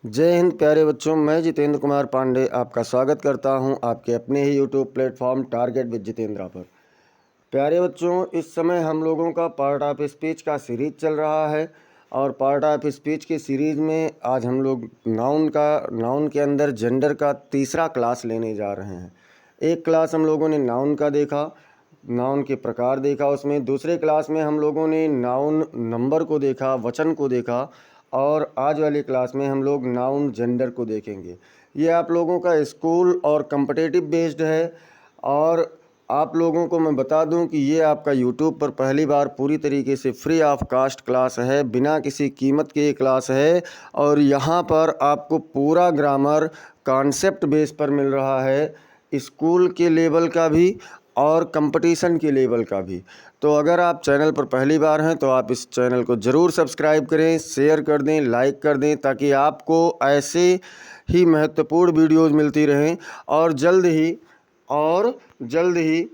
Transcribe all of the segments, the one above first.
जय हिंद प्यारे बच्चों, मैं जितेंद्र कुमार पांडे आपका स्वागत करता हूं आपके अपने ही YouTube platform target with Jitendra पर। प्यारे बच्चों, इस समय हम लोगों का पार्ट ऑफ स्पीच का सीरीज चल रहा है और पार्ट ऑफ स्पीच की सीरीज़ में आज हम लोग नाउन के अंदर जेंडर का तीसरा क्लास लेने जा रहे हैं। एक क्लास हम लोगों ने नाउन का देखा, नाउन के प्रकार देखा। उसमें दूसरे क्लास में हम लोगों ने नाउन नंबर को देखा, वचन को देखा, और आज वाली क्लास में हम लोग नाउन जेंडर को देखेंगे। ये आप लोगों का स्कूल और कम्पिटिटिव बेस्ड है। और आप लोगों को मैं बता दूं कि ये आपका यूट्यूब पर पहली बार पूरी तरीके से फ्री ऑफ कास्ट क्लास है, बिना किसी कीमत के ये क्लास है। और यहाँ पर आपको पूरा ग्रामर कॉन्सेप्ट बेस पर मिल रहा है, स्कूल के लेवल का भी और कंपटीशन के लेवल का भी। तो अगर आप चैनल पर पहली बार हैं तो आप इस चैनल को ज़रूर सब्सक्राइब करें, शेयर कर दें, लाइक कर दें, ताकि आपको ऐसे ही महत्वपूर्ण वीडियोज़ मिलती रहें। और जल्द ही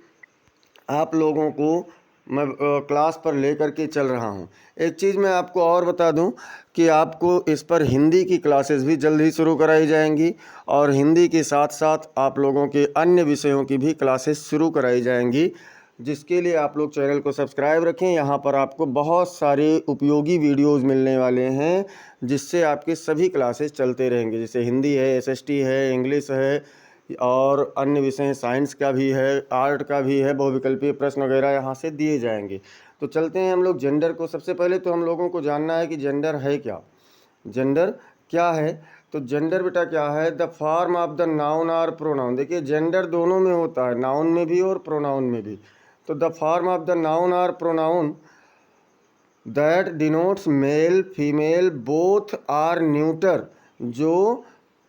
आप लोगों को मैं क्लास पर लेकर के चल रहा हूं। एक चीज़ मैं आपको और बता दूं कि आपको इस पर हिंदी की क्लासेस भी जल्द ही शुरू कराई जाएंगी, और हिंदी के साथ साथ आप लोगों के अन्य विषयों की भी क्लासेस शुरू कराई जाएंगी, जिसके लिए आप लोग चैनल को सब्सक्राइब रखें। यहाँ पर आपको बहुत सारे उपयोगी वीडियोज़ मिलने वाले हैं, जिससे आपके सभी क्लासेस चलते रहेंगे। जैसे हिंदी है, एसएसटी है, इंग्लिश है, और अन्य विषय साइंस का भी है, आर्ट का भी है, बहुविकल्पीय प्रश्न वगैरह यहाँ से दिए जाएंगे। तो चलते हैं हम लोग जेंडर को। सबसे पहले तो हम लोगों को जानना है कि जेंडर है क्या। जेंडर क्या है? तो जेंडर बेटा क्या है? The form of the noun और प्रोनाउन। देखिए, जेंडर दोनों में होता है, नाउन में भी और प्रोनाउन में भी। तो the form of the noun और pronoun that denotes male female both or neuter, जो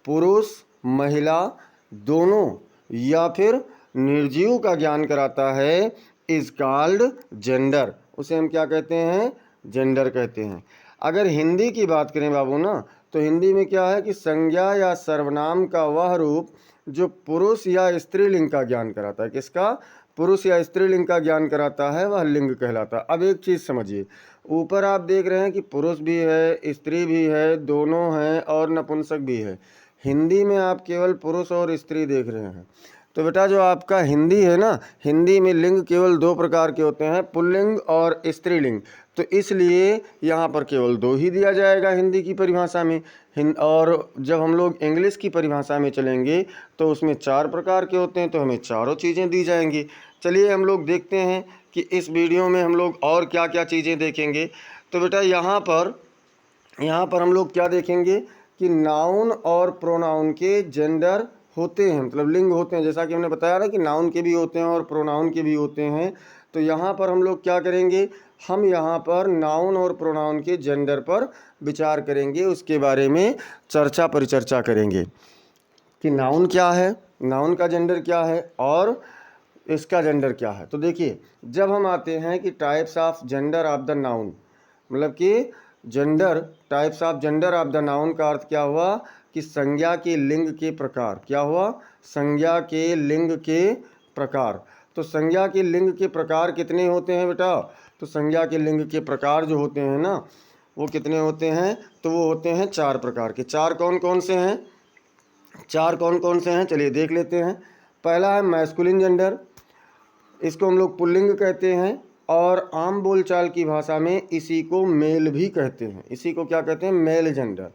पुरुष महिला दोनों या फिर निर्जीव का ज्ञान कराता है, इज कॉल्ड जेंडर। उसे हम क्या कहते हैं? जेंडर कहते हैं। अगर हिंदी की बात करें बाबू ना, तो हिंदी में क्या है कि संज्ञा या सर्वनाम का वह रूप जो पुरुष या स्त्रीलिंग का ज्ञान कराता है। किसका? पुरुष या स्त्रीलिंग का ज्ञान कराता है, वह लिंग कहलाता है। अब एक चीज़ समझिए, ऊपर आप देख रहे हैं कि पुरुष भी है, स्त्री भी है, दोनों हैं, और नपुंसक भी है। हिंदी में आप केवल पुरुष और स्त्री देख रहे हैं। तो बेटा जो आपका हिंदी है ना, हिंदी में लिंग केवल दो प्रकार के होते हैं, पुल्लिंग और स्त्रीलिंग। तो इसलिए यहाँ पर केवल दो ही दिया जाएगा हिंदी की परिभाषा में। और जब हम लोग इंग्लिश की परिभाषा में चलेंगे तो उसमें चार प्रकार के होते हैं, तो हमें चारों चीज़ें दी जाएंगी। चलिए हम लोग देखते हैं कि इस वीडियो में हम लोग और क्या क्या चीज़ें देखेंगे। तो बेटा यहाँ पर हम लोग क्या देखेंगे कि नाउन और प्रोनाउन के जेंडर होते हैं, मतलब लिंग होते हैं। जैसा कि हमने बताया ना कि नाउन के भी होते हैं और प्रोनाउन के भी होते हैं। तो यहाँ पर हम लोग क्या करेंगे, हम यहाँ पर नाउन और प्रोनाउन के जेंडर पर विचार करेंगे, उसके बारे में परिचर्चा करेंगे कि नाउन क्या है, नाउन का जेंडर क्या है और इसका जेंडर क्या है। तो देखिए, जब हम आते हैं कि types of gender of the noun, मतलब कि gender, types of gender of the noun का अर्थ क्या हुआ कि संज्ञा के लिंग के प्रकार। क्या हुआ? संज्ञा के लिंग के प्रकार। तो संज्ञा के लिंग के प्रकार कितने होते हैं बेटा? तो संज्ञा के लिंग के प्रकार जो होते हैं ना, वो कितने होते हैं? तो वो होते हैं चार प्रकार के। चार कौन कौन से हैं? चलिए देख लेते हैं। पहला है मैस्कुलिन जेंडर, इसको हम लोग पुल्लिंग कहते हैं, और आम बोलचाल की भाषा में इसी को मेल भी कहते हैं। इसी को क्या कहते हैं? Male gender.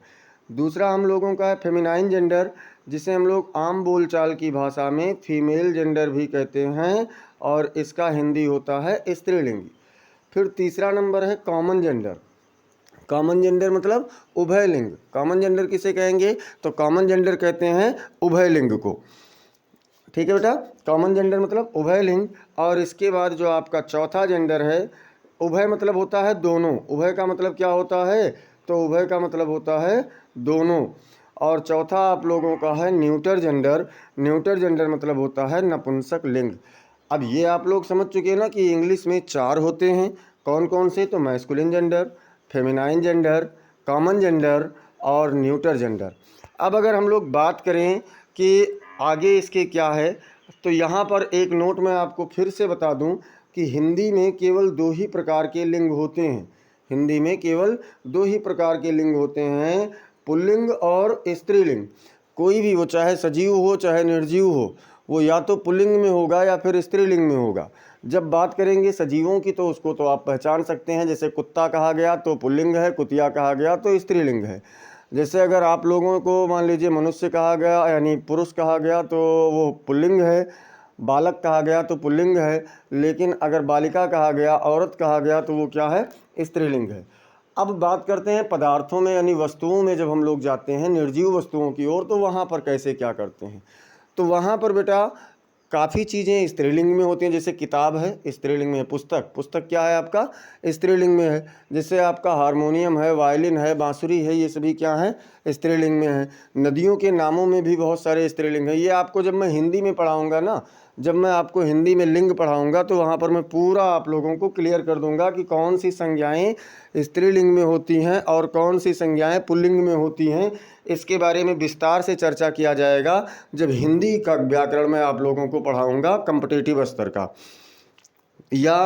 दूसरा हम लोगों का है फेमिनाइन जेंडर, जिसे हम लोग आम बोलचाल की भाषा में फीमेल जेंडर भी कहते हैं, और इसका हिंदी होता है स्त्रीलिंगी। फिर तीसरा नंबर है कॉमन जेंडर। कॉमन जेंडर मतलब उभय लिंग। कॉमन जेंडर किसे कहेंगे? तो कॉमन जेंडर कहते हैं उभय लिंग को। ठीक है बेटा, कॉमन जेंडर मतलब उभय लिंग। और इसके बाद जो आपका चौथा जेंडर है, उभय मतलब होता है दोनों। उभय का मतलब क्या होता है? तो उभय का मतलब होता है दोनों। और चौथा आप लोगों का है न्यूटर जेंडर। न्यूटर जेंडर मतलब होता है नपुंसक लिंग। अब ये आप लोग समझ चुके हैं ना कि इंग्लिश में चार होते हैं। कौन कौन से? तो masculine gender, feminine gender, common gender और न्यूटर जेंडर। अब अगर हम लोग बात करें कि आगे इसके क्या है, तो यहाँ पर एक नोट मैं आपको फिर से बता दूं कि हिंदी में केवल दो ही प्रकार के लिंग होते हैं। हिंदी में केवल दो ही प्रकार के लिंग होते हैं, पुल्लिंग और स्त्रीलिंग कोई भी हो, चाहे सजीव हो चाहे निर्जीव हो, वो या तो पुल्लिंग में होगा या फिर स्त्रीलिंग में होगा। जब बात करेंगे सजीवों की तो उसको तो आप पहचान सकते हैं, जैसे कुत्ता कहा गया तो पुल्लिंग है, कुतिया कहा गया तो स्त्रीलिंग है। जैसे अगर आप लोगों को मान लीजिए मनुष्य कहा गया यानी पुरुष कहा गया तो वो पुल्लिंग है, बालक कहा गया तो पुल्लिंग है, लेकिन अगर बालिका कहा गया, औरत कहा गया तो वो क्या है, स्त्रीलिंग है। अब बात करते हैं पदार्थों में यानी वस्तुओं में, जब हम लोग जाते हैं निर्जीव वस्तुओं की ओर तो वहाँ पर कैसे क्या करते हैं। तो वहाँ पर बेटा काफ़ी चीज़ें स्त्रीलिंग में होती हैं, जैसे किताब है स्त्रीलिंग में है, पुस्तक, पुस्तक क्या है आपका, स्त्रीलिंग में है। जैसे आपका हारमोनियम है, वायलिन है, बांसुरी है, ये सभी क्या है, स्त्रीलिंग में है। नदियों के नामों में भी बहुत सारे स्त्रीलिंग हैं। ये आपको जब मैं हिंदी में पढ़ाऊँगा ना, जब मैं आपको हिंदी में लिंग पढ़ाऊँगा तो वहाँ पर मैं पूरा आप लोगों को क्लियर कर दूँगा कि कौन सी संज्ञाएँ स्त्रीलिंग में होती हैं और कौन सी संज्ञाएँ पुल्लिंग में होती हैं। इसके बारे में विस्तार से चर्चा किया जाएगा जब हिंदी का व्याकरण मैं आप लोगों को पढ़ाऊँगा कॉम्पिटिटिव स्तर का या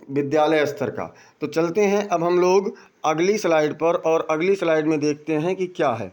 विद्यालय स्तर का। तो चलते हैं अब हम लोग अगली स्लाइड पर, और अगली स्लाइड में देखते हैं कि क्या है।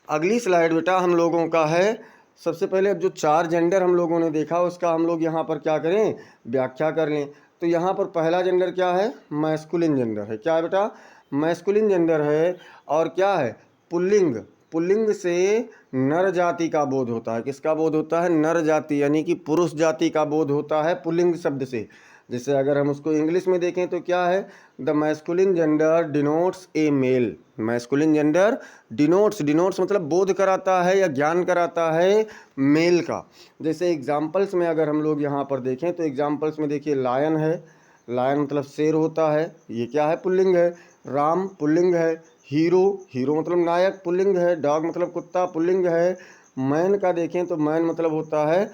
अगली स्लाइड बेटा हम लोगों का है, सबसे पहले अब जो 4 जेंडर हम लोगों ने देखा उसका हम लोग यहाँ पर क्या करें, व्याख्या कर लें। तो यहाँ पर पहला जेंडर क्या है, मैस्कुलिन जेंडर है। क्या है बेटा, मैस्कुलिन जेंडर है। और क्या है, पुल्लिंग, पुल्लिंग से नर जाति का बोध होता है। किसका बोध होता है, नर जाति यानी कि पुरुष जाति का बोध होता है पुल्लिंग शब्द से। जैसे अगर हम उसको इंग्लिश में देखें तो क्या है, the masculine gender denotes a male. Masculine gender denotes, denotes मतलब बोध कराता है या ज्ञान कराता है मेल का। जैसे एग्जाम्पल्स में अगर हम लोग यहाँ पर देखें तो एग्जाम्पल्स में देखिए लायन है, लायन मतलब शेर होता है, ये क्या है, पुल्लिंग है। राम पुल्लिंग है। हीरो, हीरो मतलब नायक, पुल्लिंग है। डॉग मतलब कुत्ता, पुल्लिंग है। मैन का देखें तो मैन मतलब होता है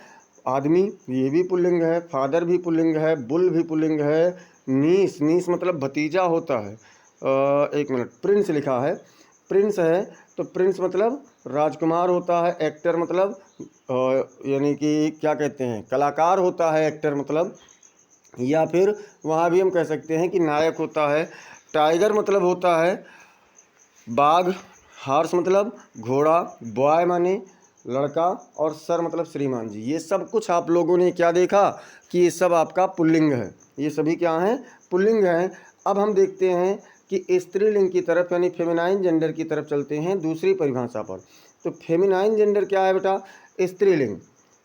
आदमी, ये भी पुल्लिंग है। फादर भी पुल्लिंग है। बुल भी पुल्लिंग है। नीस, नीस मतलब भतीजा होता है। एक मिनट, प्रिंस लिखा है, प्रिंस है तो प्रिंस मतलब राजकुमार होता है। एक्टर मतलब यानी कि क्या कहते हैं, कलाकार होता है एक्टर मतलब, या फिर वहाँ भी हम कह सकते हैं कि नायक होता है। टाइगर मतलब होता है बाघ। हॉर्स मतलब घोड़ा। बॉय माने लड़का। और सर मतलब श्रीमान जी। ये सब कुछ आप लोगों ने क्या देखा कि ये सब आपका पुल्लिंग है, ये सभी क्या हैं, पुल्लिंग हैं। अब हम देखते हैं कि स्त्रीलिंग की तरफ यानी फेमिनाइन जेंडर की तरफ चलते हैं दूसरी परिभाषा पर। तो फेमिनाइन जेंडर क्या है बेटा, स्त्रीलिंग,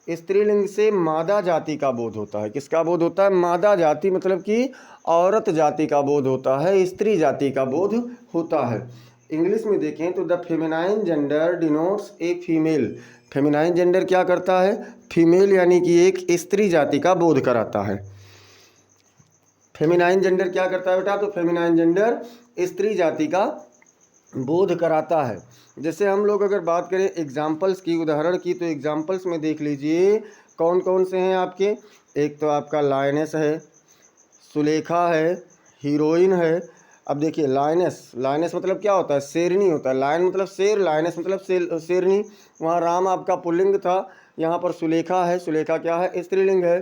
स्त्रीलिंग से मादा जाति का बोध होता है। किसका बोध होता है, मादा जाति मतलब कि औरत जाति का बोध होता है, स्त्री जाति का बोध होता है। इंग्लिश में देखें तो the feminine gender denotes a female. Feminine gender क्या करता है, फीमेल यानी कि एक स्त्री जाति का बोध कराता है। फेमिनाइन जेंडर क्या करता है बेटा, तो फेमिनाइन जेंडर स्त्री जाति का बोध कराता है। जैसे हम लोग अगर बात करें एग्जाम्पल्स की, उदाहरण की, तो एग्जाम्पल्स में देख लीजिए कौन कौन से हैं आपके। एक तो आपका लायनेस है, सुलेखा है, हीरोइन है। अब देखिए लायनेस, लायनेस मतलब क्या होता है, शेरनी होता है। लायन मतलब शेर, लायनेस मतलब शेरनी। वहाँ राम आपका पुल्लिंग था, यहाँ पर सुलेखा है, सुलेखा क्या है, स्त्रीलिंग है।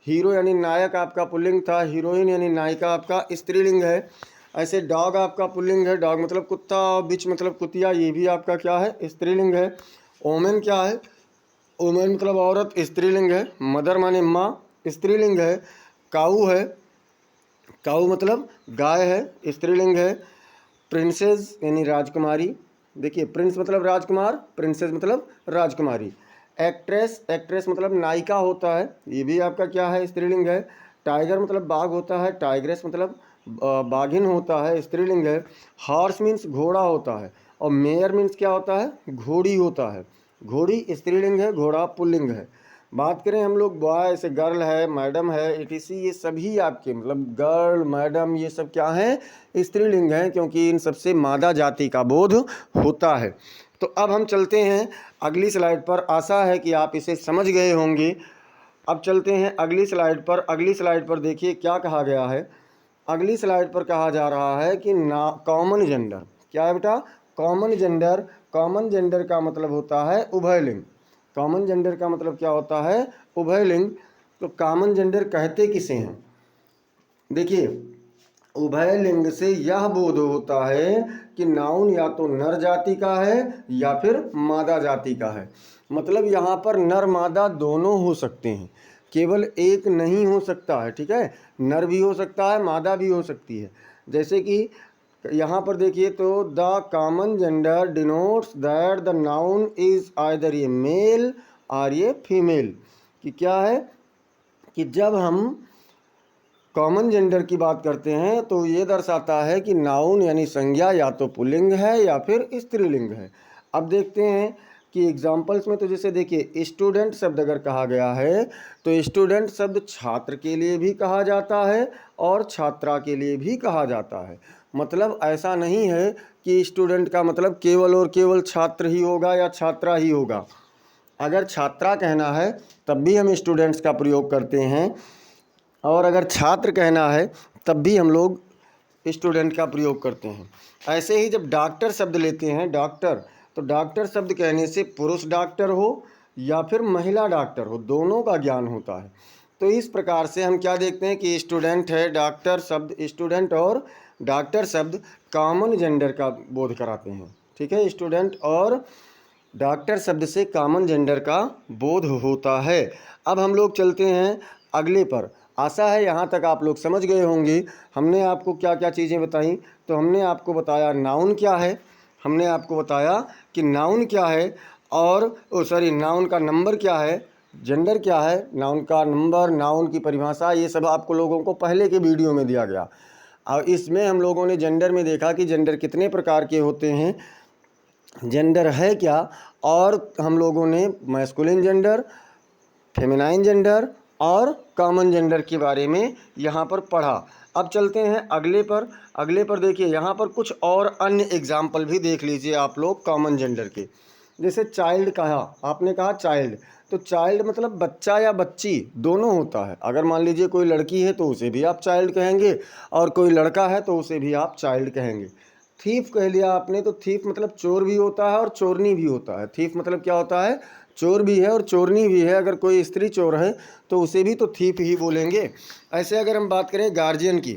हीरो यानी नायक आपका पुल्लिंग था, हीरोइन यानी नायिका आपका स्त्रीलिंग है। ऐसे डॉग आपका पुल्लिंग है, डॉग मतलब कुत्ता, और बिच मतलब कुतिया, ये भी आपका क्या है, स्त्रीलिंग है। ओमेन क्या है, ओमेन मतलब औरत, स्त्रीलिंग है। मदर माने माँ, स्त्रीलिंग है। काऊ है, काऊ मतलब गाय है, स्त्रीलिंग है। प्रिंसेस यानी राजकुमारी, देखिए प्रिंस मतलब राजकुमार, प्रिंसेस मतलब राजकुमारी। एक्ट्रेस, एक्ट्रेस मतलब नायिका होता है, ये भी आपका क्या है, स्त्रीलिंग है। टाइगर मतलब बाघ होता है, टाइग्रेस मतलब बाघिन होता है, स्त्रीलिंग है। हॉर्स मीन्स घोड़ा होता है, और मेयर मीन्स क्या होता है, घोड़ी होता है। घोड़ी स्त्रीलिंग है, घोड़ा पुल्लिंग है। बात करें हम लोग बॉय, ऐसे गर्ल है, मैडम है, एटीसी, ये सभी आपके मतलब गर्ल, मैडम, ये सब क्या हैं, स्त्रीलिंग हैं, क्योंकि इन सबसे मादा जाति का बोध होता है। तो अब हम चलते हैं अगली स्लाइड पर, आशा है कि आप इसे समझ गए होंगे। अब चलते हैं अगली स्लाइड पर। अगली स्लाइड पर देखिए क्या कहा गया है। अगली स्लाइड पर कहा जा रहा है कि ना कॉमन जेंडर, क्या है बेटा, कॉमन जेंडर। कॉमन जेंडर का मतलब होता है उभयलिंग। कॉमन जेंडर का मतलब क्या होता है, उभयलिंग। तो कॉमन जेंडर कहते किसे हैं, देखिए उभय लिंग से यह बोध होता है कि नाउन या तो नर जाति का है या फिर मादा जाति का है। मतलब यहाँ पर नर मादा दोनों हो सकते हैं, केवल एक नहीं हो सकता है। ठीक है, नर भी हो सकता है, मादा भी हो सकती है। जैसे कि यहाँ पर देखिए तो the common gender denotes that the noun is either ये मेल और ये फीमेल। कि क्या है कि जब हम कॉमन जेंडर की बात करते हैं तो ये दर्शाता है कि नाउन यानी संज्ञा या तो पुल्लिंग है या फिर स्त्रीलिंग है। अब देखते हैं कि एग्जाम्पल्स में, तो जैसे देखिए स्टूडेंट शब्द अगर कहा गया है तो स्टूडेंट शब्द छात्र के लिए भी कहा जाता है और छात्रा के लिए भी कहा जाता है। मतलब ऐसा नहीं है कि स्टूडेंट का मतलब केवल और केवल छात्र ही होगा या छात्रा ही होगा। अगर छात्रा कहना है तब भी हम स्टूडेंट्स का प्रयोग करते हैं, और अगर छात्र कहना है तब भी हम लोग स्टूडेंट का प्रयोग करते हैं। ऐसे ही जब डॉक्टर शब्द लेते हैं, डॉक्टर, तो डॉक्टर शब्द कहने से पुरुष डॉक्टर हो या फिर महिला डॉक्टर हो, दोनों का ज्ञान होता है। तो इस प्रकार से हम क्या देखते हैं कि स्टूडेंट है, डॉक्टर शब्द, स्टूडेंट और डॉक्टर शब्द कॉमन जेंडर का बोध कराते हैं। ठीक है, स्टूडेंट और डॉक्टर शब्द से कॉमन जेंडर का बोध होता है। अब हम लोग चलते हैं अगले पर। आशा है यहाँ तक आप लोग समझ गए होंगे। हमने आपको क्या क्या चीज़ें बताई। तो हमने आपको बताया नाउन क्या है, हमने आपको बताया कि नाउन क्या है, और नाउन का नंबर क्या है, जेंडर क्या है, नाउन का नंबर, नाउन की परिभाषा, ये सब आपको लोगों को पहले के वीडियो में दिया गया। और इसमें हम लोगों ने जेंडर में देखा कि जेंडर कितने प्रकार के होते हैं, जेंडर है क्या, और हम लोगों ने मैस्कुलिन जेंडर, फेमिनाइन जेंडर और कॉमन जेंडर के बारे में यहाँ पर पढ़ा। अब चलते हैं अगले पर। अगले पर देखिए यहाँ पर कुछ और अन्य एग्जाम्पल भी देख लीजिए आप लोग कॉमन जेंडर के। जैसे चाइल्ड कहा, आपने कहा चाइल्ड, तो चाइल्ड मतलब बच्चा या बच्ची दोनों होता है। अगर मान लीजिए कोई लड़की है तो उसे भी आप चाइल्ड कहेंगे, और कोई लड़का है तो उसे भी आप चाइल्ड कहेंगे। थीफ कह लिया आपने, तो थीफ मतलब चोर भी होता है और चोरनी भी होता है। थीफ मतलब क्या होता है, चोर भी है और चोरनी भी है। अगर कोई स्त्री चोर है तो उसे भी तो थीफ ही बोलेंगे। ऐसे अगर हम बात करें गार्जियन की,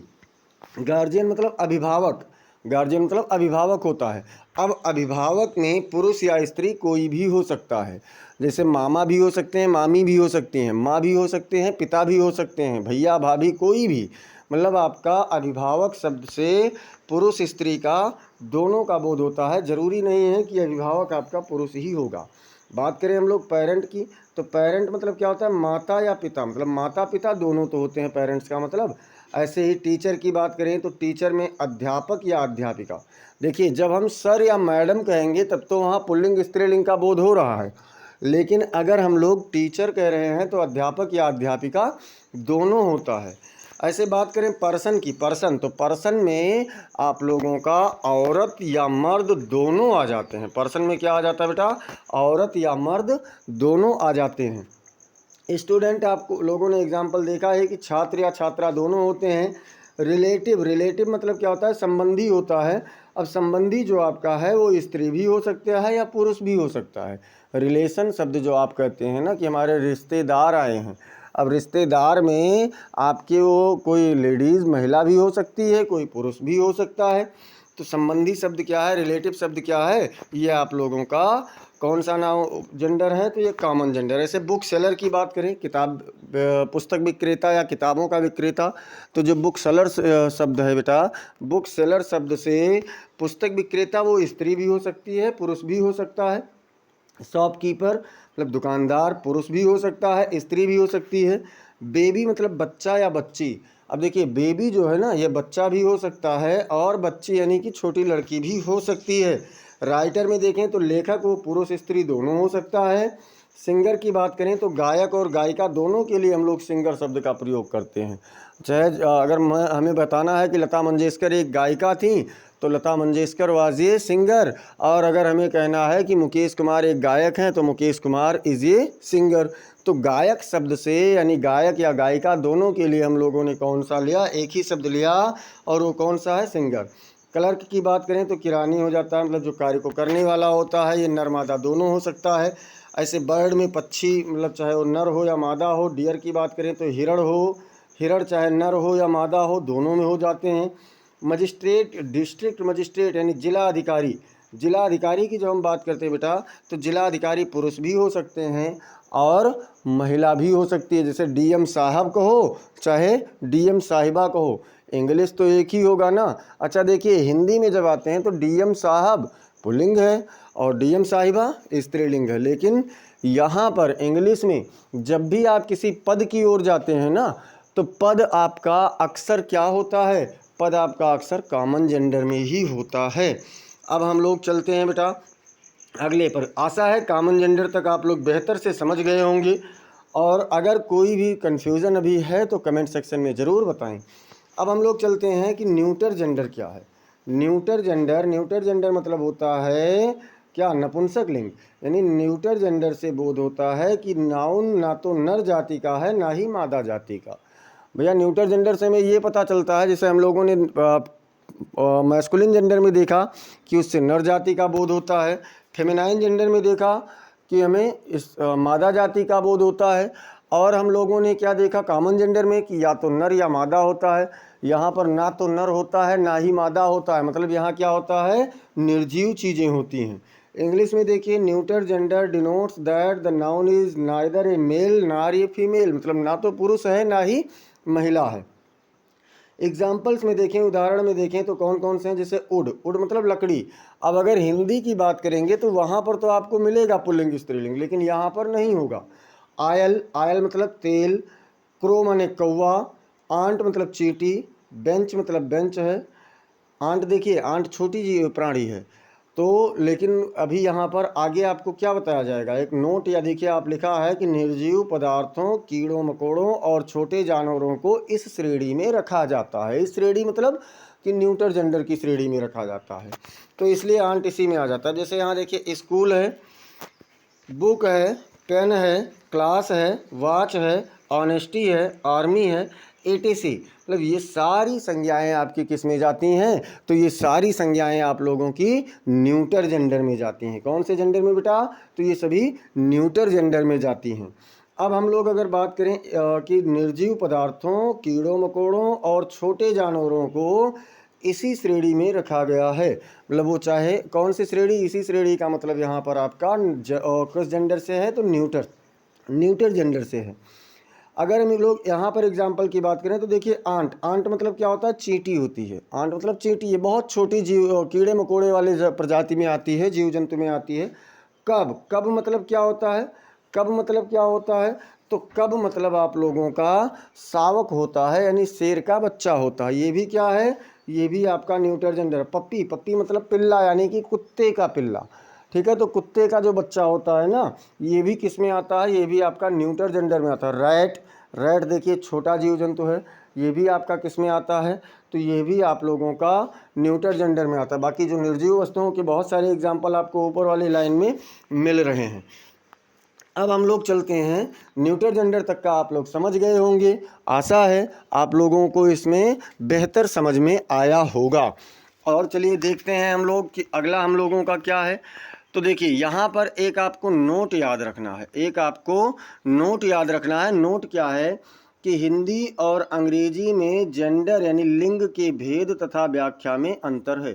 गार्जियन मतलब अभिभावक, गार्जियन मतलब अभिभावक होता है। अब अभिभावक में पुरुष या स्त्री कोई भी हो सकता है। जैसे मामा भी हो सकते हैं, मामी भी हो सकती हैं, माँ भी हो सकते हैं, पिता भी हो सकते हैं, भैया भाभी, कोई भी। मतलब आपका अभिभावक शब्द से पुरुष स्त्री का दोनों का बोध होता है। ज़रूरी नहीं है कि अभिभावक आपका पुरुष ही होगा। बात करें हम लोग पेरेंट की, तो पेरेंट मतलब क्या होता है, माता या पिता, मतलब माता पिता दोनों तो होते हैं पेरेंट्स का मतलब। ऐसे ही टीचर की बात करें तो टीचर में अध्यापक या अध्यापिका। देखिए जब हम सर या मैडम कहेंगे तब तो वहाँ पुल्लिंग स्त्रीलिंग का बोध हो रहा है, लेकिन अगर हम लोग टीचर कह रहे हैं तो अध्यापक या अध्यापिका दोनों होता है। ऐसे बात करें पर्सन की, पर्सन, तो पर्सन में आप लोगों का औरत या मर्द दोनों आ जाते हैं। पर्सन में क्या आ जाता है बेटा, औरत या मर्द दोनों आ जाते हैं। स्टूडेंट आपको लोगों ने एग्जाम्पल देखा है कि छात्र या छात्रा दोनों होते हैं। रिलेटिव, रिलेटिव मतलब क्या होता है, संबंधी होता है। अब संबंधी जो आपका है वो स्त्री भी हो सकता है या पुरुष भी हो सकता है। रिलेशन शब्द जो आप कहते हैं ना कि हमारे रिश्तेदार आए हैं, अब रिश्तेदार में आपके वो कोई लेडीज़ महिला भी हो सकती है, कोई पुरुष भी हो सकता है। तो संबंधी शब्द क्या है, रिलेटिव शब्द क्या है, ये आप लोगों का कौन सा नाम जेंडर है, तो ये कॉमन जेंडर है। ऐसे बुक सेलर की बात करें, किताब पुस्तक विक्रेता या किताबों का विक्रेता, तो जो बुक सेलर शब्द है बेटा, बुक सेलर शब्द से पुस्तक विक्रेता वो स्त्री भी हो सकती है, पुरुष भी हो सकता है। शॉपकीपर मतलब दुकानदार, पुरुष भी हो सकता है, स्त्री भी हो सकती है। बेबी मतलब बच्चा या बच्ची। अब देखिए बेबी जो है ना, ये बच्चा भी हो सकता है और बच्ची यानी कि छोटी लड़की भी हो सकती है। राइटर में देखें तो लेखक वो पुरुष स्त्री दोनों हो सकता है। सिंगर की बात करें तो गायक और गायिका दोनों के लिए हम लोग सिंगर शब्द का प्रयोग करते हैं। चाहे अगर हमें बताना है कि लता मंगेशकर एक गायिका थी तो लता मंगेशकर वाज ये सिंगर, और अगर हमें कहना है कि मुकेश कुमार एक गायक हैं तो मुकेश कुमार इज़ ये सिंगर। तो गायक शब्द से यानी गायक या गायिका दोनों के लिए हम लोगों ने कौन सा लिया, एक ही शब्द लिया, और वो कौन सा है, सिंगर। क्लर्क की बात करें तो किरानी हो जाता है, मतलब जो कार्य को करने वाला होता है, ये नर मादा दोनों हो सकता है। ऐसे बर्ड में पक्षी मतलब चाहे वो नर हो या मादा हो। डियर की बात करें तो हिरण हो हिरण चाहे नर हो या मादा हो, दोनों में हो जाते हैं। मजिस्ट्रेट, डिस्ट्रिक्ट मजिस्ट्रेट यानी जिला अधिकारी, जिला अधिकारी की जब हम बात करते हैं बेटा, तो जिला अधिकारी पुरुष भी हो सकते हैं और महिला भी हो सकती है। जैसे डीएम साहब कहो चाहे डीएम साहिबा कहो, इंग्लिश तो एक ही होगा ना। अच्छा देखिए, हिंदी में जब आते हैं तो डीएम साहब पुल्लिंग है और डीएम साहिबा स्त्रीलिंग है। लेकिन यहाँ पर इंग्लिश में जब भी आप किसी पद की ओर जाते हैं ना, तो पद आपका अक्सर क्या होता है, पद आपका अक्सर कॉमन जेंडर में ही होता है। अब हम लोग चलते हैं बेटा अगले पर। आशा है कॉमन जेंडर तक आप लोग बेहतर से समझ गए होंगे, और अगर कोई भी कन्फ्यूज़न अभी है तो कमेंट सेक्शन में ज़रूर बताएं। अब हम लोग चलते हैं कि न्यूटर जेंडर क्या है। न्यूटर जेंडर मतलब होता है क्या, नपुंसक लिंग। यानी न्यूटर जेंडर से बोध होता है कि नाउन ना तो नर जाति का है ना ही मादा जाति का। भैया न्यूटर जेंडर से हमें ये पता चलता है, जैसे हम लोगों ने मैस्कुलिन जेंडर में देखा कि उससे नर जाति का बोध होता है, फेमिनाइन जेंडर में देखा कि हमें इस मादा जाति का बोध होता है, और हम लोगों ने क्या देखा कॉमन जेंडर में कि या तो नर या मादा होता है। यहाँ पर ना तो नर होता है ना ही मादा होता है, मतलब यहाँ क्या होता है, निर्जीव चीज़ें होती हैं। इंग्लिश में देखिए, neuter gender denotes that the noun is neither a male nor a female, मतलब ना तो पुरुष है ना ही महिला है। एग्जाम्पल्स में देखें, उदाहरण में देखें तो कौन कौन से हैं, जैसे उड, उड मतलब लकड़ी। अब अगर हिंदी की बात करेंगे तो वहाँ पर तो आपको मिलेगा पुल्लिंग स्त्रीलिंग, लेकिन यहाँ पर नहीं होगा। आयल, आयल मतलब तेल। क्रो माने कौवा। आंट मतलब चींटी। बेंच मतलब बेंच है। आंट देखिए, आंट छोटी जी प्राणी है। तो लेकिन अभी यहाँ पर आगे आपको क्या बताया जाएगा, एक नोट या देखिए आप लिखा है कि निर्जीव पदार्थों, कीड़ों मकोड़ों और छोटे जानवरों को इस श्रेणी में रखा जाता है। इस श्रेणी मतलब कि न्यूटर जेंडर की श्रेणी में रखा जाता है, तो इसलिए आंट इसी में आ जाता है। जैसे यहाँ देखिए, स्कूल है, बुक है, पेन है, क्लास है, वॉच है, ऑनेस्टी है, आर्मी है, एटीसी, मतलब ये सारी संज्ञाएं आपकी किस में जाती हैं, तो ये सारी संज्ञाएं आप लोगों की न्यूटर जेंडर में जाती हैं। कौन से जेंडर में बेटा, तो ये सभी न्यूटर जेंडर में जाती हैं। अब हम लोग अगर बात करें कि निर्जीव पदार्थों, कीड़ों मकोड़ों और छोटे जानवरों को इसी श्रेणी में रखा गया है, मतलब वो चाहे कौन सी श्रेणी, इसी श्रेणी का मतलब यहाँ पर आपका किस जेंडर से है, तो न्यूटर जेंडर से है। अगर हम लोग यहाँ पर एग्जाम्पल की बात करें तो देखिए, आंट, आंट मतलब क्या होता है, चींटी होती है। आंट मतलब चींटी, ये बहुत छोटी जीव कीड़े मकोड़े वाले प्रजाति में आती है, जीव जंतु में आती है। कब, कब मतलब क्या होता है, कब मतलब क्या होता है, तो कब मतलब आप लोगों का शावक होता है, यानी शेर का बच्चा होता है। ये भी क्या है, ये भी आपका न्यूटर जेंडर है। पप्पी, पप्पी मतलब पिल्ला, यानी कि कुत्ते का पिल्ला, ठीक है। तो कुत्ते का जो बच्चा होता है ना, ये भी किस में आता है, ये भी आपका न्यूटर जेंडर में आता है। रैट, रैट देखिए छोटा जीव जंतु है, ये भी आपका किस में आता है, तो ये भी आप लोगों का न्यूटर जेंडर में आता है। बाकी जो निर्जीव वस्तुओं के बहुत सारे एग्जाम्पल आपको ऊपर वाली लाइन में मिल रहे हैं। अब हम लोग चलते हैं, न्यूटर जेंडर तक का आप लोग समझ गए होंगे। आशा है आप लोगों को इसमें बेहतर समझ में आया होगा। और चलिए देखते हैं हम लोग कि अगला हम लोगों का क्या है। तो देखिए, यहाँ पर एक आपको नोट याद रखना है, एक आपको नोट याद रखना है। नोट क्या है कि हिंदी और अंग्रेजी में जेंडर यानी लिंग के भेद तथा व्याख्या में अंतर है।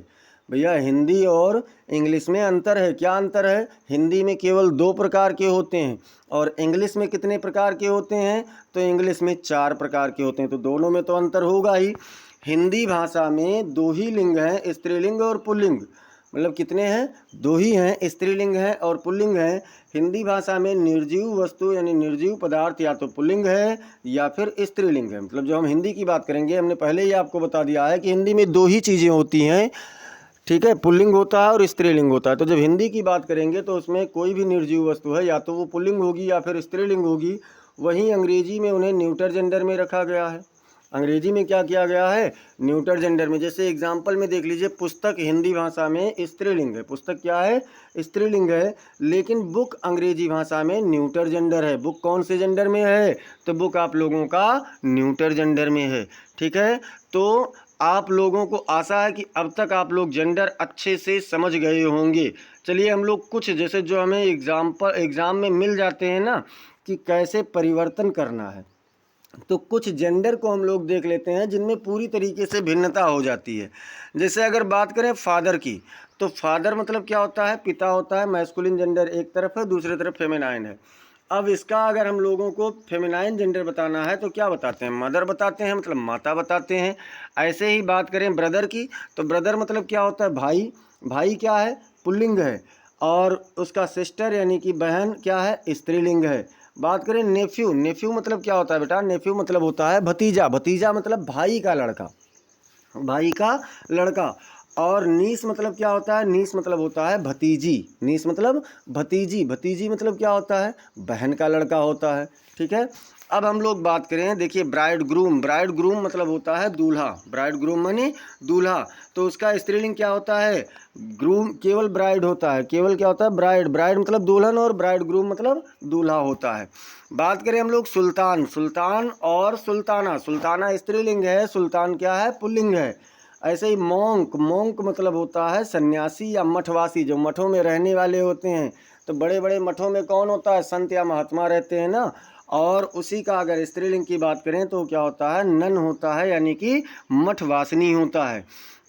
भैया हिंदी और इंग्लिश में अंतर है। क्या अंतर है, हिंदी में केवल 2 प्रकार के होते हैं और इंग्लिश में कितने प्रकार के होते हैं, तो इंग्लिश में 4 प्रकार के होते हैं। तो दोनों में तो अंतर होगा ही। हिंदी भाषा में 2 ही लिंग हैं, स्त्रीलिंग और पुल्लिंग। मतलब कितने हैं, 2 ही हैं, स्त्रीलिंग है और पुल्लिंग है। हिंदी भाषा में निर्जीव वस्तु यानी निर्जीव पदार्थ या तो पुल्लिंग है या फिर स्त्रीलिंग है। मतलब जो हम हिंदी की बात करेंगे, हमने पहले ही आपको बता दिया है कि हिंदी में 2 ही चीज़ें होती हैं, ठीक है, पुल्लिंग होता है और स्त्रीलिंग होता है। तो जब हिंदी की बात करेंगे तो उसमें कोई भी निर्जीव वस्तु है या तो वो पुल्लिंग होगी या फिर स्त्रीलिंग होगी। वहीं अंग्रेजी में उन्हें न्यूटर जेंडर में रखा गया है। अंग्रेजी में क्या किया गया है, न्यूटर जेंडर में। जैसे एग्जाम्पल में देख लीजिए, पुस्तक हिंदी भाषा में स्त्रीलिंग है, पुस्तक क्या है, स्त्रीलिंग है। लेकिन बुक अंग्रेजी भाषा में न्यूटर जेंडर है। बुक कौन से जेंडर में है, तो बुक आप लोगों का न्यूटर जेंडर में है, ठीक है। तो आप लोगों को आशा है कि अब तक आप लोग जेंडर अच्छे से समझ गए होंगे। चलिए हम लोग कुछ जैसे जो हमें एग्जाम में मिल जाते हैं ना, कि कैसे परिवर्तन करना है, तो कुछ जेंडर को हम लोग देख लेते हैं जिनमें पूरी तरीके से भिन्नता हो जाती है। जैसे अगर बात करें फादर की, तो फादर मतलब क्या होता है, पिता होता है। मैस्कुलिन जेंडर एक तरफ है, दूसरी तरफ फेमिनाइन है। अब इसका अगर हम लोगों को फेमिनाइन जेंडर बताना है तो क्या बताते हैं, मदर बताते हैं, मतलब माता बताते हैं। ऐसे ही बात करें ब्रदर की, तो ब्रदर मतलब क्या होता है, भाई। भाई क्या है, पुल्लिंग है। और उसका सिस्टर यानी कि बहन क्या है, स्त्रीलिंग है। बात करें नेफ्यू, नेफ्यू मतलब क्या होता है बेटा, नेफ्यू मतलब होता है भतीजा। भतीजा मतलब भाई का लड़का, भाई का लड़का। और नीस मतलब क्या होता है, नीस मतलब होता है भतीजी। नीस मतलब भतीजी, भतीजी मतलब क्या होता है, बहन का लड़का होता है। ठीक है। अब हम लोग बात करें, देखिए ब्राइड ग्रूम, ब्राइड ग्रूम मतलब होता है दूल्हा। ब्राइड ग्रूम माने दूल्हा। तो उसका स्त्रीलिंग क्या होता है, ग्रूम केवल ब्राइड होता है। केवल क्या होता है, ब्राइड। ब्राइड मतलब दुल्हन और ब्राइड ग्रूम मतलब दूल्हा होता है। बात करें हम लोग सुल्तान, सुल्तान और सुल्ताना। सुल्ताना स्त्रीलिंग है, सुल्तान क्या है, पुल्लिंग है। ऐसे ही मोंक, मोंक मतलब होता है सन्यासी या मठवासी, जो मठों में रहने वाले होते हैं। तो बड़े बड़े मठों में कौन होता है, संत या महात्मा रहते हैं ना। और उसी का अगर स्त्रीलिंग की बात करें तो क्या होता है, नन होता है, यानी कि मठवासिनी होता है।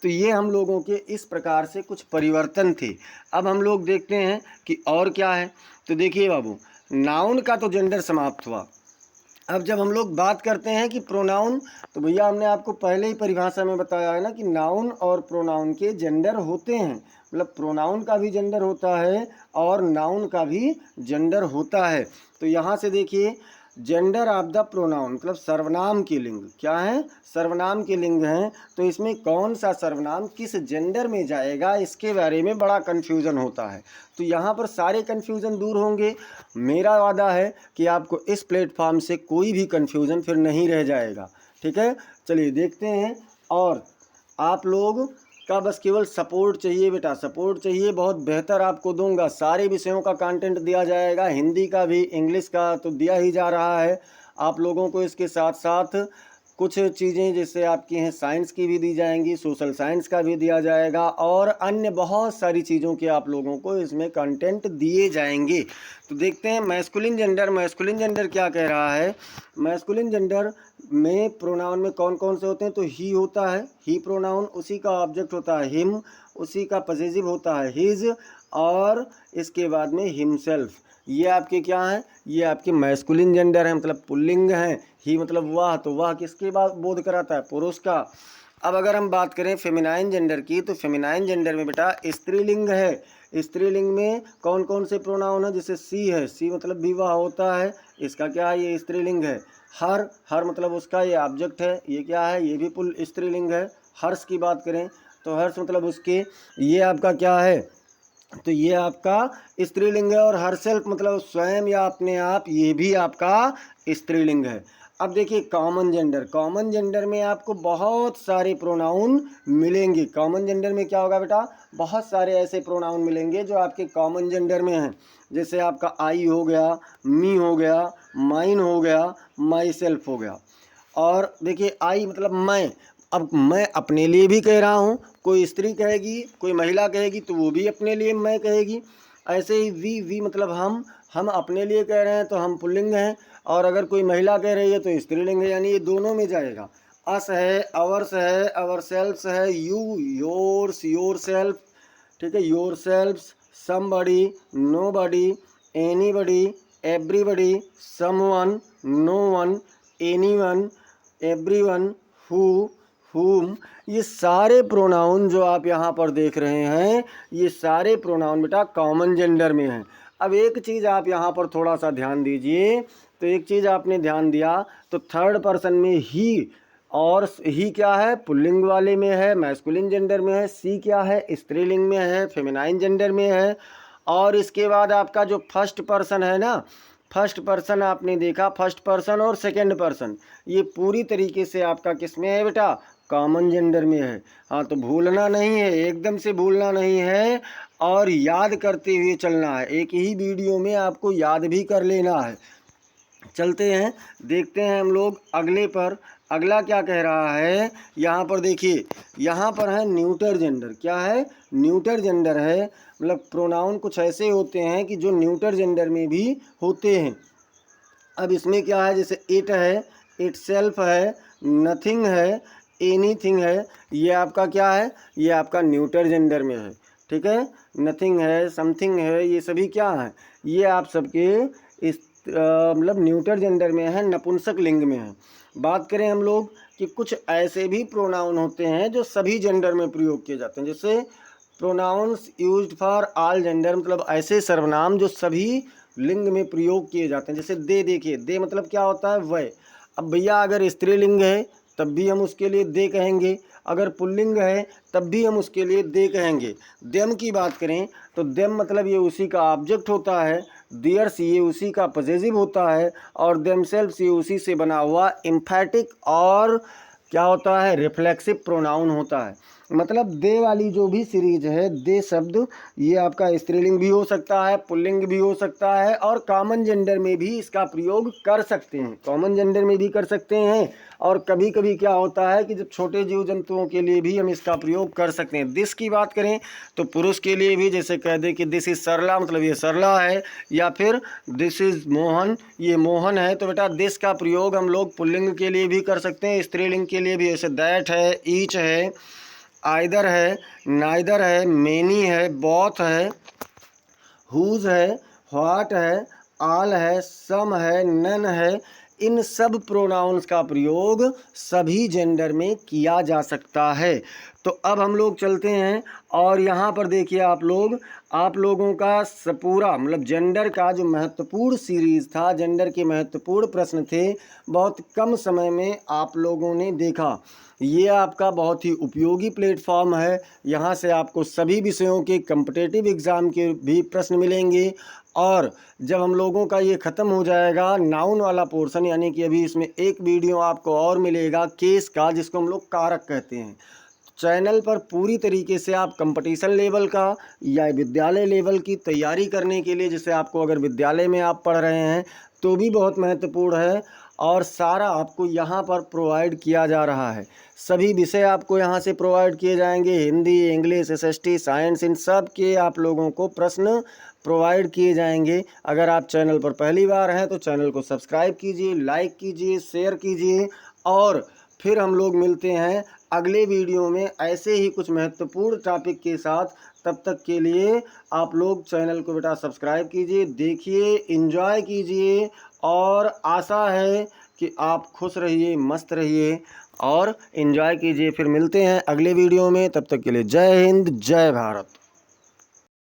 तो ये हम लोगों के इस प्रकार से कुछ परिवर्तन थे। अब हम लोग देखते हैं कि और क्या है। तो देखिए बाबू, नाउन का तो जेंडर समाप्त हुआ। अब जब हम लोग बात करते हैं कि प्रोनाउन, तो भैया हमने आपको पहले ही परिभाषा में बताया है ना कि नाउन और प्रोनाउन के जेंडर होते हैं। मतलब प्रोनाउन का भी जेंडर होता है और नाउन का भी जेंडर होता है। तो यहाँ से देखिए, जेंडर ऑफ द प्रोनाउन मतलब सर्वनाम की लिंग क्या है, सर्वनाम के लिंग हैं। तो इसमें कौन सा सर्वनाम किस जेंडर में जाएगा, इसके बारे में बड़ा कन्फ्यूज़न होता है। तो यहाँ पर सारे कन्फ्यूज़न दूर होंगे। मेरा वादा है कि आपको इस प्लेटफॉर्म से कोई भी कन्फ्यूज़न फिर नहीं रह जाएगा। ठीक है, चलिए देखते हैं। और आप लोग का बस केवल सपोर्ट चाहिए बेटा, सपोर्ट चाहिए, बहुत बेहतर आपको दूंगा। सारे विषयों का कंटेंट दिया जाएगा, हिंदी का भी, इंग्लिश का तो दिया ही जा रहा है आप लोगों को। इसके साथ साथ कुछ चीज़ें जैसे आपकी हैं साइंस की भी दी जाएंगी, सोशल साइंस का भी दिया जाएगा, और अन्य बहुत सारी चीज़ों के आप लोगों को इसमें कंटेंट दिए जाएंगे। तो देखते हैं मैस्कुलिन जेंडर, मैस्कुलिन जेंडर क्या कह रहा है। मैस्कुलिन जेंडर में प्रोनाउन में कौन कौन से होते हैं, तो ही होता है, ही प्रोनाउन, उसी का ऑब्जेक्ट होता है हिम, उसी का पॉसेसिव होता है हिज, और इसके बाद में हिमसेल्फ। ये आपके क्या हैं, ये आपके मैस्कुलिन जेंडर है, मतलब पुल्लिंग हैं। ही मतलब वह, तो वह किसके बाद बोध कराता है, पुरुष का। अब अगर हम बात करें फेमिनाइन जेंडर की, तो फेमिनाइन जेंडर में बेटा स्त्रीलिंग है। स्त्रीलिंग में कौन कौन से प्रोनाउन है, जैसे सी है, सी मतलब विवाह होता है, इसका क्या है, ये स्त्रीलिंग है। हर, हर मतलब उसका ये ऑब्जेक्ट है, ये क्या है, ये भी पुल स्त्रीलिंग है। हर्ष की बात करें तो हर्ष मतलब उसके, ये आपका क्या है, तो ये आपका स्त्रीलिंग है। और हरसेल्फ मतलब स्वयं या अपने आप, ये भी आपका स्त्रीलिंग है। अब देखिए कॉमन जेंडर, कॉमन जेंडर में आपको बहुत सारे प्रोनाउन मिलेंगे। कॉमन जेंडर में क्या होगा बेटा, बहुत सारे ऐसे प्रोनाउन मिलेंगे जो आपके कॉमन जेंडर में हैं। जैसे आपका आई हो गया, मी हो गया, माइन हो गया, माई सेल्फ हो गया। और देखिए आई मतलब मैं, अब मैं अपने लिए भी कह रहा हूँ, कोई स्त्री कहेगी, कोई महिला कहेगी तो वो भी अपने लिए मैं कहेगी। ऐसे ही वी मतलब हम अपने लिए कह रहे हैं तो हम पुल्लिंग हैं, और अगर कोई महिला कह रही है तो स्त्रीलिंग है, यानी ये दोनों में जाएगा। अस है, अवर्स है, अवर सेल्फ्स है, यू, योर्स, योर सेल्फ। ठीक है, yourselves, somebody, nobody, anybody, everybody, someone, no one, anyone, everyone, who, whom। ये सारे प्रोनाउन जो आप यहाँ पर देख रहे हैं, ये सारे प्रोनाउन बेटा कॉमन जेंडर में हैं। अब एक चीज़ आप यहाँ पर थोड़ा सा ध्यान दीजिए। तो एक चीज़ आपने ध्यान दिया, तो थर्ड पर्सन में ही, और ही क्या है, पुल्लिंग वाले में है, मैस्कुलिन जेंडर में है। सी क्या है, स्त्रीलिंग में है, फेमिनाइन जेंडर में है। और इसके बाद आपका जो फर्स्ट पर्सन है ना, फर्स्ट पर्सन आपने देखा, फर्स्ट पर्सन और सेकंड पर्सन, ये पूरी तरीके से आपका किस में है बेटा, कॉमन जेंडर में है। हाँ, तो भूलना नहीं है, एकदम से भूलना नहीं है, और याद करते हुए चलना है। एक ही वीडियो में आपको याद भी कर लेना है। चलते हैं, देखते हैं हम लोग अगले पर। अगला क्या कह रहा है, यहाँ पर देखिए, यहाँ पर है न्यूटर जेंडर। क्या है, न्यूटर जेंडर है। मतलब प्रोनाउन कुछ ऐसे होते हैं कि जो न्यूटर जेंडर में भी होते हैं। अब इसमें क्या है, जैसे इट है, इटसेल्फ है, नथिंग है, एनीथिंग है। ये आपका क्या है, ये आपका न्यूटर जेंडर में है, ठीक है। नथिंग है, समथिंग है, ये सभी क्या है, ये आप सबके इस मतलब न्यूटर जेंडर में है, नपुंसक लिंग में है। बात करें हम लोग कि कुछ ऐसे भी प्रोनाउन होते हैं जो सभी जेंडर में प्रयोग किए जाते हैं, जैसे pronouns used for all gender, मतलब ऐसे सर्वनाम जो सभी लिंग में प्रयोग किए जाते हैं। जैसे दे, देखिए दे मतलब क्या होता है, वह। अब भैया अगर स्त्रीलिंग है तब भी हम उसके लिए दे कहेंगे, अगर पुल्लिंग है तब भी हम उसके लिए दे कहेंगे। देम की बात करें तो देम मतलब ये उसी का ऑब्जेक्ट होता है, दियर्स ये उसी का पॉसेसिव होता है, और देमसेल्व्स ये उसी से बना हुआ एम्फैटिक और क्या होता है, रिफ्लेक्सिव प्रोनाउन होता है। मतलब दे वाली जो भी सीरीज है, दे शब्द ये आपका स्त्रीलिंग भी हो सकता है, पुल्लिंग भी हो सकता है, और कॉमन जेंडर में भी इसका प्रयोग कर सकते हैं, कॉमन जेंडर में भी कर सकते हैं। और कभी कभी क्या होता है कि जब छोटे जीव जंतुओं के लिए भी हम इसका प्रयोग कर सकते हैं। दिस की बात करें तो पुरुष के लिए भी, जैसे कह दे कि दिस इज सरला, मतलब ये सरला है, या फिर दिस इज मोहन, ये मोहन है, तो बेटा दिस का प्रयोग हम लोग पुल्लिंग के लिए भी कर सकते हैं, स्त्रीलिंग के लिए भी। जैसे दैट है, ईच है, आइदर है, नाइदर है, मेनी है, बॉथ है, हुज है, व्हाट है, ऑल है, सम है, नन है। इन सब प्रोनाउंस का प्रयोग सभी जेंडर में किया जा सकता है। तो अब हम लोग चलते हैं और यहाँ पर देखिए आप लोगों का पूरा मतलब जेंडर का जो महत्वपूर्ण सीरीज़ था, जेंडर के महत्वपूर्ण प्रश्न थे, बहुत कम समय में आप लोगों ने देखा। ये आपका बहुत ही उपयोगी प्लेटफॉर्म है। यहाँ से आपको सभी विषयों के कॉम्पिटिटिव एग्ज़ाम के भी प्रश्न मिलेंगे। और जब हम लोगों का ये ख़त्म हो जाएगा नाउन वाला पोर्शन, यानी कि अभी इसमें एक वीडियो आपको और मिलेगा केस का, जिसको हम लोग कारक कहते हैं। चैनल पर पूरी तरीके से आप कंपटीशन लेवल का या विद्यालय लेवल की तैयारी करने के लिए, जैसे आपको अगर विद्यालय में आप पढ़ रहे हैं तो भी बहुत महत्वपूर्ण है, और सारा आपको यहाँ पर प्रोवाइड किया जा रहा है। सभी विषय आपको यहाँ से प्रोवाइड किए जाएंगे, हिंदी, इंग्लिश, एसएसटी, साइंस, इन सब के आप लोगों को प्रश्न प्रोवाइड किए जाएंगे। अगर आप चैनल पर पहली बार हैं तो चैनल को सब्सक्राइब कीजिए, लाइक कीजिए, शेयर कीजिए, और फिर हम लोग मिलते हैं अगले वीडियो में ऐसे ही कुछ महत्वपूर्ण टॉपिक के साथ। तब तक के लिए आप लोग चैनल को बेटा सब्सक्राइब कीजिए, देखिए, एंजॉय कीजिए, और आशा है कि आप खुश रहिए, मस्त रहिए और एंजॉय कीजिए। फिर मिलते हैं अगले वीडियो में, तब तक के लिए जय हिंद, जय भारत।